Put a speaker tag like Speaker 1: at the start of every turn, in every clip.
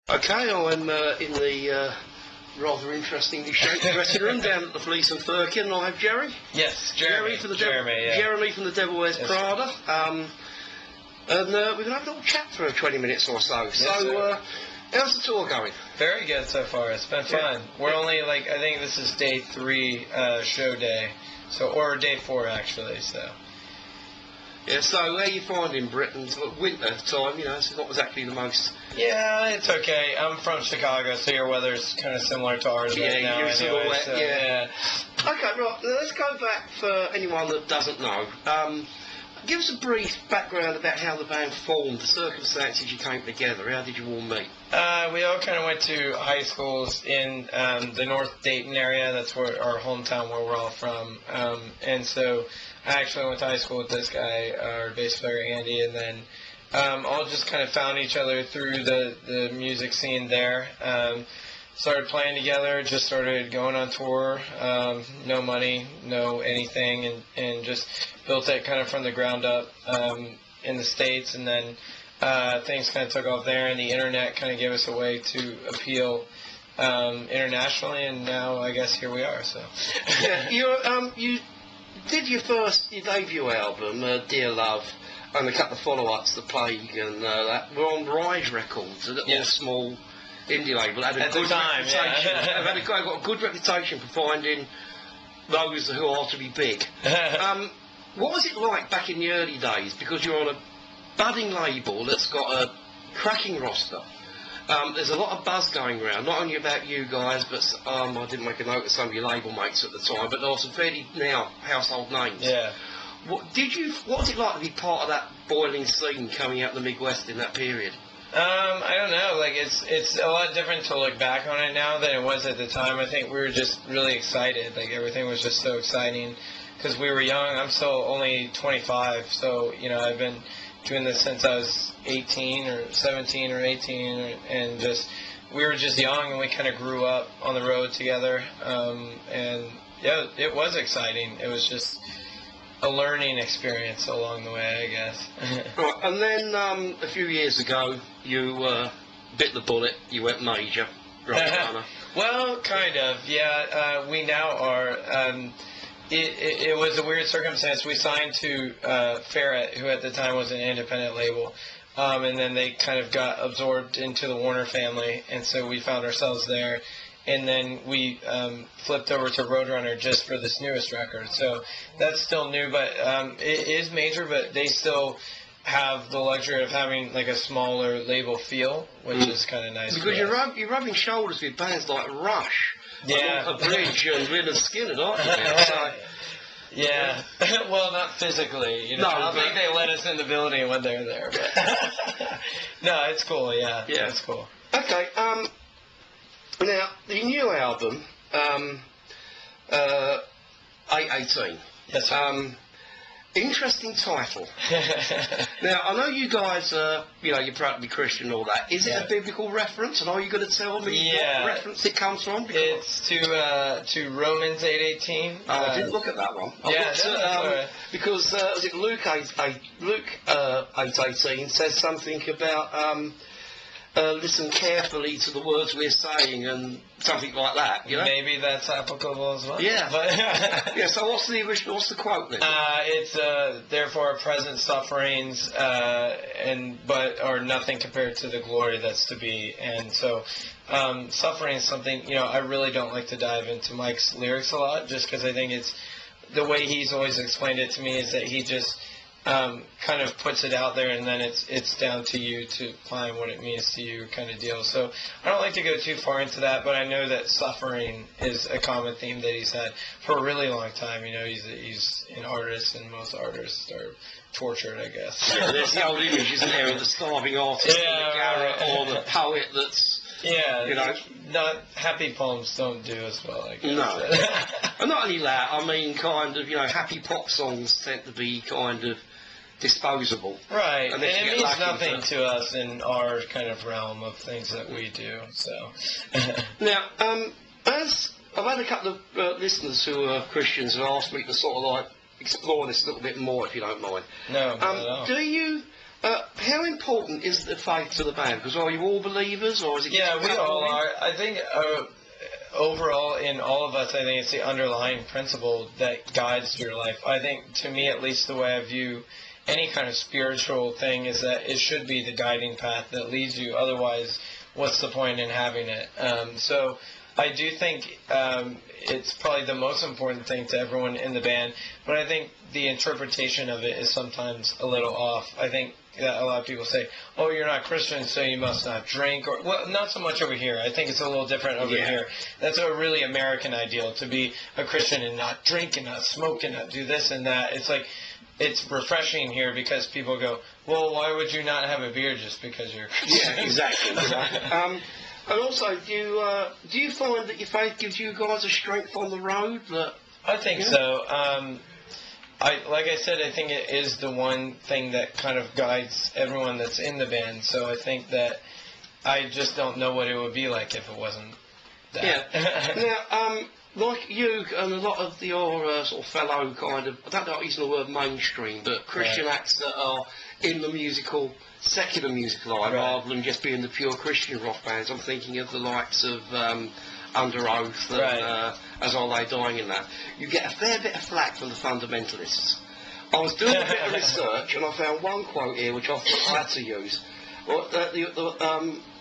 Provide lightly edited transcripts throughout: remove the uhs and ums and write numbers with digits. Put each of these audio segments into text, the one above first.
Speaker 1: Okay, I'm in the rather interestingly shaped dressing room down at the Fleece and Firkin, and I have Jerry.
Speaker 2: Yes, Jeremy.
Speaker 1: Jeremy from the Devil Wears Prada. And we're going to have a little chat for 20 minutes or so.
Speaker 2: Yes,
Speaker 1: so, how's the tour going?
Speaker 2: Very good so far. It's been fun. We're only I think this is day 3 show day, or day 4 actually. So.
Speaker 1: Yeah, so how are you finding Britain? Winter time, it's not exactly the most...
Speaker 2: Yeah, it's okay. I'm from Chicago, so your weather's kind of similar to ours right now. Anyway,
Speaker 1: yeah. Okay, right, let's go back for anyone that doesn't know. Give us a brief background about how the band formed, the circumstances you came together. How did you all meet?
Speaker 2: We all kind of went to high schools in the North Dayton area. That's where our hometown, where we're all from. And so I actually went to high school with this guy, our bass player Andy, and then all just kind of found each other through the music scene there. Started playing together, just started going on tour, no money, no anything, and just built it kind of from the ground up in the States, and then things kind of took off there, and the internet kind of gave us a way to appeal internationally, and now I guess here we are. So
Speaker 1: yeah, you did your debut album, Dear Love, and a couple of follow-ups, The Plague, and that were on Rise Records, a little small indie label. Had a good reputation. I've got a good reputation for finding those who are to be big. What was it like back in the early days? Because you're on a budding label that's got a cracking roster. There's a lot of buzz going around, not only about you guys, but I didn't make a note of some of your label mates at the time, but there are some fairly now household names.
Speaker 2: Yeah.
Speaker 1: What was it like to be part of that boiling scene coming out of the Midwest in that period?
Speaker 2: I don't know. It's a lot different to look back on it now than it was at the time. I think we were just really excited. Everything was just so exciting because we were young. I'm still only 25, so I've been doing this since I was 18 or 17 or 18, and we were just young, and we kind of grew up on the road together. And yeah, it was exciting. It was just a learning experience along the way, I guess.
Speaker 1: Right, and then a few years ago, you bit the bullet. You went major, right?
Speaker 2: Well, kind of. Yeah, we now are. It was a weird circumstance. We signed to Ferret, who at the time was an independent label, and then they kind of got absorbed into the Warner family, and so we found ourselves there. And then we flipped over to Roadrunner just for this newest record. So that's still new, but it is major, but they still have the luxury of having a smaller label feel, which is kind of nice.
Speaker 1: Because you're rubbing shoulders with bands like Rush, A Bridge, and Lynyrd Skynyrd, aren't you? So,
Speaker 2: yeah. Well, not physically.
Speaker 1: No,
Speaker 2: I don't think they let us in the building when they were there. But no, it's cool. Yeah, it's cool.
Speaker 1: Okay. Now, the new album, 818.
Speaker 2: Yes.
Speaker 1: Interesting title. Now, I know you guys, you're proud to be Christian and all that. Is it a biblical reference? And are you going to tell me what reference it comes from? Because
Speaker 2: it's to Romans 8:18.
Speaker 1: Oh, I didn't look at that one. Because was it Luke 8:18 says something about listen carefully to the words we're saying and something like that,
Speaker 2: Maybe that's applicable as well.
Speaker 1: Yeah. Yeah, so what's the quote then?
Speaker 2: It's therefore our present sufferings but are nothing compared to the glory that's to be. And so suffering is something, I really don't like to dive into Mike's lyrics a lot, just because I think it's the way he's always explained it to me is that he just kind of puts it out there, and then it's down to you to find what it means to you, kind of deal. So I don't like to go too far into that, but I know that suffering is a common theme that he's had for a really long time. He's an artist, and most artists are tortured, I guess.
Speaker 1: Yeah, there's the old image, isn't there, of the starving artist, the garret, or the poet that's...
Speaker 2: Yeah, not happy poems don't do as well, I guess.
Speaker 1: No. And not only that, I mean, kind of, happy pop songs tend to be kind of disposable.
Speaker 2: Right, and it means nothing to us in our kind of realm of things that we do, so.
Speaker 1: Now, as I've had a couple of listeners who are Christians who asked me to sort of explore this a little bit more, if you don't mind.
Speaker 2: No, not at all.
Speaker 1: Do you How important is the faith to the band? Because are you all believers, or is it?
Speaker 2: Yeah, we all are. I think overall, in all of us, I think it's the underlying principle that guides your life. I think, to me at least, the way I view any kind of spiritual thing is that it should be the guiding path that leads you. Otherwise, what's the point in having it? So I do think it's probably the most important thing to everyone in the band, but I think the interpretation of it is sometimes a little off. I think that a lot of people say, oh, you're not Christian, so you must not drink. Or, well, not so much over here. I think it's a little different over here. That's a really American ideal, to be a Christian and not drink and not smoke and not do this and that. It's like, it's refreshing here because people go, well, why would you not have a beer just because you're a Christian?
Speaker 1: Yeah, exactly. And also, do you find that your faith gives you guys a strength on the road?
Speaker 2: I think so. Like I said, I think it is the one thing that kind of guides everyone that's in the band. So I think that I just don't know what it would be like if it wasn't that.
Speaker 1: Yeah. Now, like you and a lot of your sort of fellow kind of, I don't know using the word mainstream, but Christian acts that are in the secular musical line, rather than just being the pure Christian rock bands. I'm thinking of the likes of Under Oath and As Are They Dying and that. You get a fair bit of flack from the fundamentalists. I was doing a bit of research and I found one quote here which I thought I had to use. Well,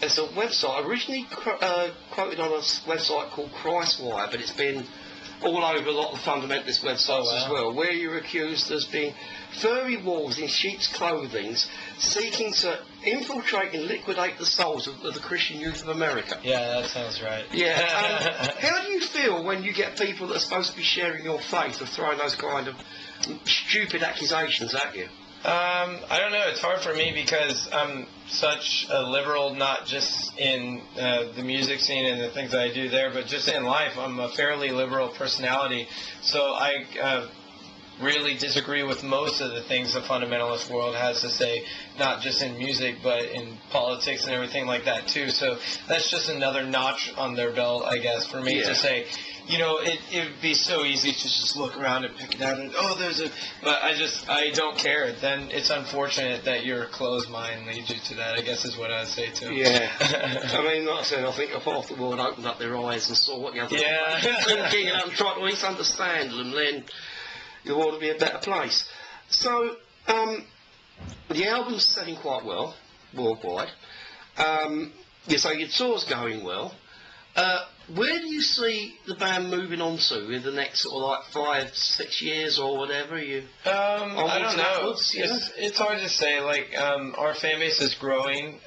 Speaker 1: it's a website originally quoted on a website called Christwire, but it's been all over a lot of fundamentalist websites as well, where you're accused as being furry wolves in sheep's clothing seeking to infiltrate and liquidate the souls of the Christian youth of America.
Speaker 2: Yeah, that sounds right.
Speaker 1: Yeah. How do you feel when you get people that are supposed to be sharing your faith or throwing those kind of stupid accusations at you?
Speaker 2: I don't know. It's hard for me because I'm such a liberal, not just in the music scene and the things that I do there, but just in life. I'm a fairly liberal personality, so I really disagree with most of the things the fundamentalist world has to say, not just in music, but in politics and everything like that too. So that's just another notch on their belt, I guess, for me to say, you know, it would be so easy to just look around and pick it out and, but I don't care. Then it's unfortunate that your closed mind leads you to that, I guess is what I'd say too.
Speaker 1: Yeah. I mean, like I said, I think if half the world opened up their eyes and saw what the other thinking and tried to at least understand them, then the world would be a better place. So, the album's selling quite well, worldwide. So your tour's going well. Where do you see the band moving on to in the next sort of like 5-6 years or whatever?
Speaker 2: I don't know. It's hard to say. Like, our fan base is growing,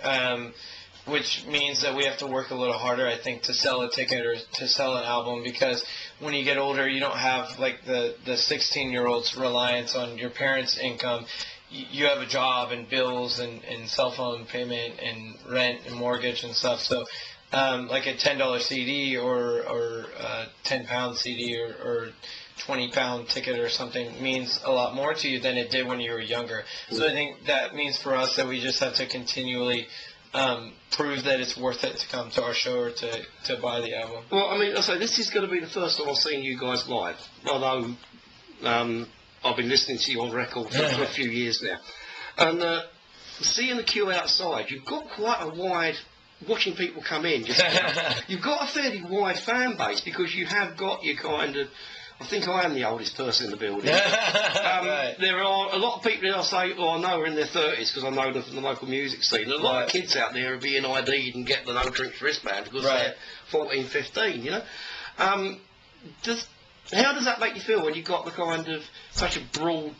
Speaker 2: which means that we have to work a little harder, I think, to sell a ticket or to sell an album, because when you get older, you don't have like the 16-year-old's reliance on your parents' income. You have a job and bills and cell phone payment and rent and mortgage and stuff. So like a $10 CD or a £10 CD or £20 ticket or something means a lot more to you than it did when you were younger. So I think that means for us that we just have to continually prove that it's worth it to come to our show or to buy the album.
Speaker 1: Well, I mean, I say this is going to be the first time I've seen you guys live, although I've been listening to you on record for a few years now. And seeing the queue outside, you've got quite a wide, watching people come in, you've got a fairly wide fan base, because you have got your kind of, I think I am the oldest person in the building.
Speaker 2: Right.
Speaker 1: There are a lot of people that I say, I know are in their 30s because I know them from the local music scene. A lot of kids out there are being ID'd and get the no drinks wristband because they're 14, 15, you know. How does that make you feel when you've got the kind of such a broad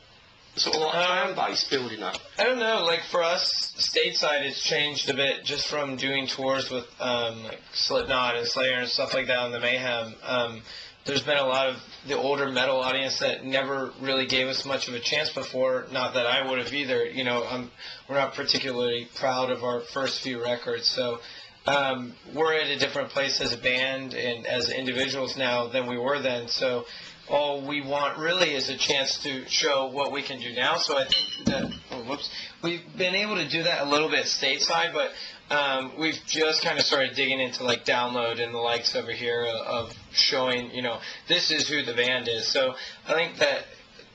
Speaker 1: sort of like fan base building up?
Speaker 2: I don't know. Like for us, stateside, it's changed a bit just from doing tours with like Slipknot and Slayer and stuff like that on the Mayhem. There's been a lot of the older metal audience that never really gave us much of a chance before. Not that I would have either. You know, we're not particularly proud of our first few records. So we're at a different place as a band and as individuals now than we were then. So all we want really is a chance to show what we can do now. So I think that, we've been able to do that a little bit stateside, but we've just kind of started digging into like Download and the likes over here of showing, you know, this is who the band is. So I think that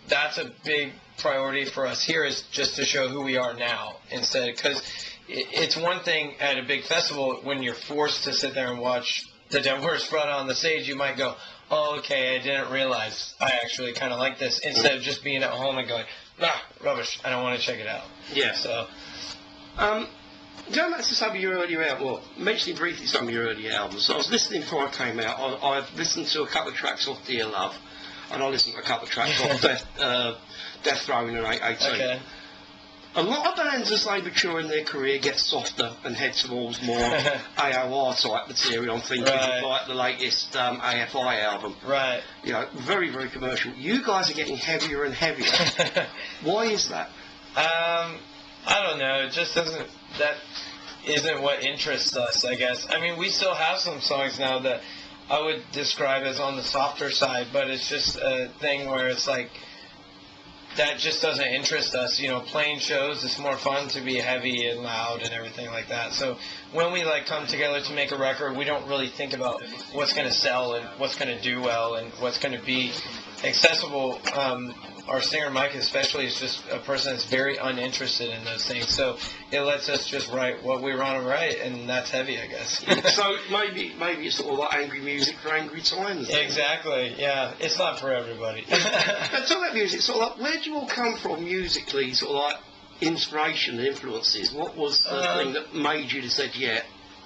Speaker 2: that's a big priority for us here is just to show who we are now instead, because it's one thing at a big festival when you're forced to sit there and watch the Devil Wears Prada on the stage, you might go, oh, okay, I didn't realize I actually kind of like this, instead of just being at home and going, rubbish, I don't want to check it out.
Speaker 1: Yeah.
Speaker 2: So,
Speaker 1: going back to some of your earlier albums, well, mentioning briefly some of your earlier albums, I was listening before I came out, I've listened to a couple of tracks off Dear Love, and I listened to a couple of tracks off Death Row in 818.
Speaker 2: okay.
Speaker 1: A lot of bands, as they mature in their career, get softer and head towards more AOR type material. I'm thinking of like the latest AFI album.
Speaker 2: Right.
Speaker 1: You know, very, very commercial. You guys are getting heavier and heavier. Why is that?
Speaker 2: I don't know. It just doesn't. That isn't what interests us, I guess. I mean, we still have some songs now that I would describe as on the softer side, but it's just a thing where it's like, that just doesn't interest us. You know, playing shows, it's more fun to be heavy and loud and everything like that. So when we like come together to make a record, we don't really think about what's going to sell and what's going to do well and what's going to be accessible. Our singer Mike especially is just a person that's very uninterested in those things. So it lets us just write what we want to write, and that's heavy, I guess.
Speaker 1: So maybe it's sort of like angry music for angry times.
Speaker 2: Exactly, yeah. It's not for everybody.
Speaker 1: And talk about music, sort of like, where do you all come from musically, sort of like inspiration and influences? What was the thing that made you decide, yeah,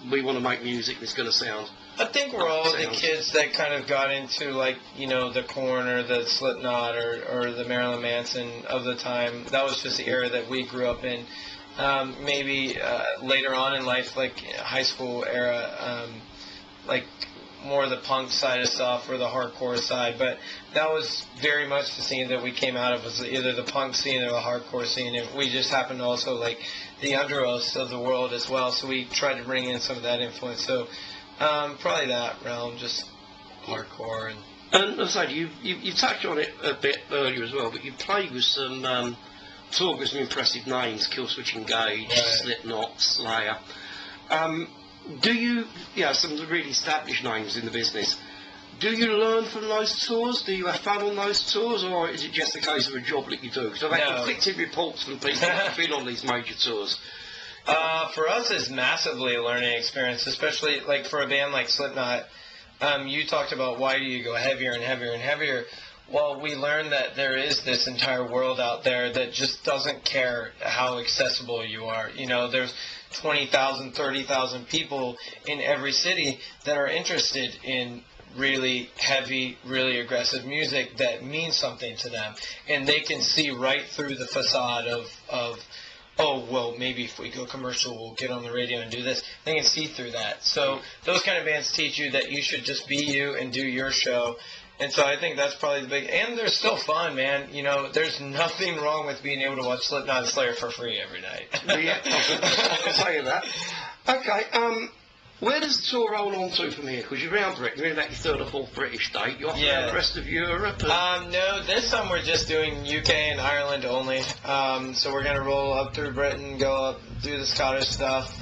Speaker 1: we want to make music that's going to sound...
Speaker 2: I think we're all the kids that kind of got into, like, you know, the Korn or the Slipknot or the Marilyn Manson of the time. That was just the era that we grew up in. Maybe later on in life, like high school era, like more of the punk side of stuff or the hardcore side. But that was very much the scene that we came out of, was either the punk scene or the hardcore scene. And we just happened to also like the Underoaths of the world as well. So we tried to bring in some of that influence. So probably that realm, just hardcore.
Speaker 1: And as I said, you touched on it a bit earlier as well, but you played with some toured with some impressive names: Killswitch Engage, Slipknot, Slayer. Do you, some of the really established names in the business, do you learn from those tours? Do you have fun on those tours, or is it just a case of a job that you do? Because I've had conflicting reports from people who've been on these major tours.
Speaker 2: For us, it's massively a learning experience, especially like for a band like Slipknot. You talked about why do you go heavier and heavier and heavier. Well, we learned that there is this entire world out there that just doesn't care how accessible you are. You know, there's 20,000, 30,000 people in every city that are interested in really heavy, really aggressive music that means something to them. And they can see right through the facade of oh, well, maybe if we go commercial, we'll get on the radio and do this. They can see through that. So those kind of bands teach you that you should just be you and do your show. And so I think that's probably the big... And they're still fun, man. You know, there's nothing wrong with being able to watch Slipknot and Slayer for free every night.
Speaker 1: Yeah, I'll tell you that. Okay, where does the tour roll on to from here? Because you're around Britain, you're in about your third or fourth British date. You're off around the rest of Europe?
Speaker 2: No, this time we're just doing UK and Ireland only. So we're going to roll up through Britain, go up, do the Scottish stuff,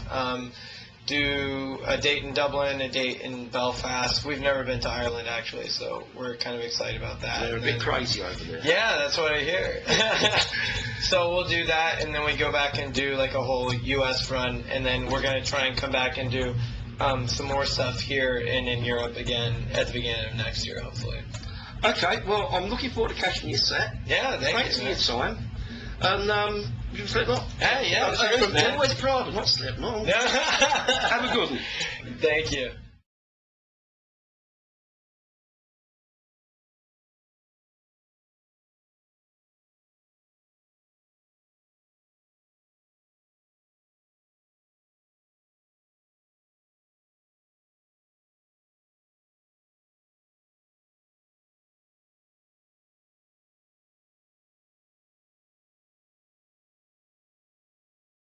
Speaker 2: do a date in Dublin, a date in Belfast. We've never been to Ireland, actually, so we're kind of excited about that.
Speaker 1: They're a bit crazy over there.
Speaker 2: Yeah, that's what I hear. So we'll do that, and then we go back and do like a whole U.S. run, and then we're going to try and come back and do some more stuff here and in Europe again at the beginning of next year, hopefully.
Speaker 1: Okay, well, I'm looking forward to catching your set.
Speaker 2: Yeah,
Speaker 1: thanks for your time. And you Slipknot?
Speaker 2: Yeah,
Speaker 1: Devil Wears Prada, not Slipknot. Have a good one.
Speaker 2: Thank you.